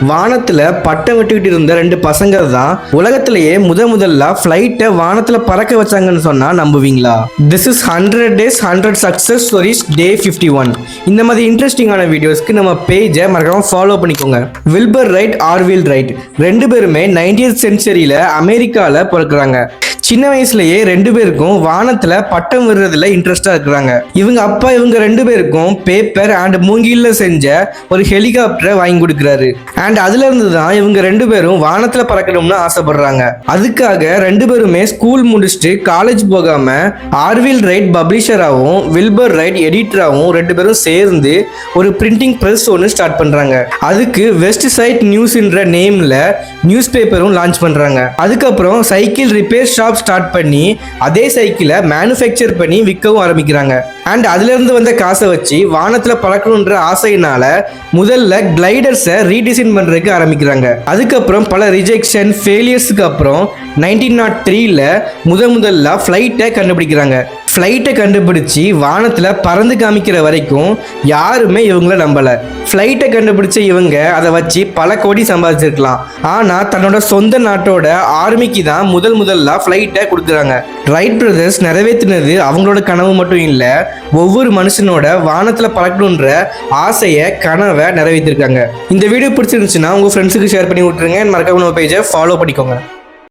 வானத்துல பட்டம் விட்டுக்கிட்டு இருந்த ரெண்டு பசங்க தான் உலகத்திலேயே முதல்ல ஃபிளைட்டை வானத்துல பறக்க வச்சாங்கன்னு சொன்னா நம்புவீங்களா? This is 100 days 100 success stories day 51. இந்த மாதிரி இன்ட்ரெஸ்டிங்கான வீடியோஸ்க்கு நம்ம பேஜை மறக்காம ஃபாலோ பண்ணிக்கோங்க. வில்பர் ரைட், ஆர்வில் ரைட் ரெண்டு பேருமே 90th சென்ச்சுரியில அமெரிக்கால பிறக்குறாங்க. சின்ன வயசுலயே ரெண்டு பேருக்கும் வானத்துல பட்டம் விடுறதுல இன்ட்ரெஸ்டா இருக்கிறாங்க. இவங்க அப்பா இவங்க ரெண்டு பேருக்கும் பேப்பர் அண்ட் மூங்கில்ல செஞ்ச ஒரு ஹெலிகாப்டரை வாங்கி கொடுக்குறாரு. அண்ட் அதுல இருந்து தான் இவங்க ரெண்டு பேரும் வானத்துல பறக்கணும்னு ஆசைப்படுறாங்க. அதுக்காக ரெண்டு பேருமே ஸ்கூல் முடிச்சுட்டு காலேஜ் போகாம ஆர்வில் ரைட் பப்ளிஷராகவும் வில்பர் ரைட் எடிட்டராகவும் ரெண்டு பேரும் சேர்ந்து ஒரு பிரிண்டிங் பிரஸ் ஒன்று ஸ்டார்ட் பண்றாங்க. அதுக்கு வெஸ்ட் சைட் நியூஸ்ன்ற நேம்ல நியூஸ் பேப்பரும் லான்ச் பண்றாங்க. அதுக்கப்புறம் சைக்கிள் ரிப்பேர் ஷாப் ஸ்டார்ட் பண்ணி அதே சைக்கிளை மேனுஃபேக்சர் பண்ணி விற்கவும் ஆரம்பிக்கிறாங்க. அண்ட் அதுல இருந்து வந்த காசை வச்சு வானத்துல பறக்கணுன்ற ஆசையினால முதல்ல கிளைடர்ஸை ரீடிசைன் பண்றதுக்கு ஆரம்பிக்கிறாங்க. அதுக்கப்புறம் பல ரிஜெக்ஷன் ஃபெயிலியர்ஸுக்கு அப்புறம் 1903ல முதல்ல ஃப்ளைட்டை கண்டுபிடிக்கிறாங்க. ஃப்ளைட்டை கண்டுபிடிச்சி வானத்துல பறந்து காமிக்கிற வரைக்கும் யாருமே இவங்கள நம்பல. ஃப்ளைட்டை கண்டுபிடிச்ச இவங்க அதை வச்சு பல கோடி சம்பாதிச்சிருக்கலாம். ஆனா தன்னோட சொந்த நாட்டோட ஆர்மிக்கு தான் முதல்ல ஃப்ளைட்டை கொடுக்குறாங்க. ரைட் பிரதர்ஸ் நிறைவேற்றினது அவங்களோட கனவு மட்டும் இல்லை, ஒவ்வொரு மனுஷனோட வானத்துல பறக்கணுன்ற ஆசையை கனவை நிறைவேற்றிருக்காங்க. இந்த வீடியோ பிடிச்சிருந்துச்சுன்னா உங்க ஃப்ரெண்ட்ஸுக்கு ஷேர் பண்ணி விட்டுருங்க. மறக்காம நம்ம பேஜை ஃபாலோ பண்ணிக்கோங்க.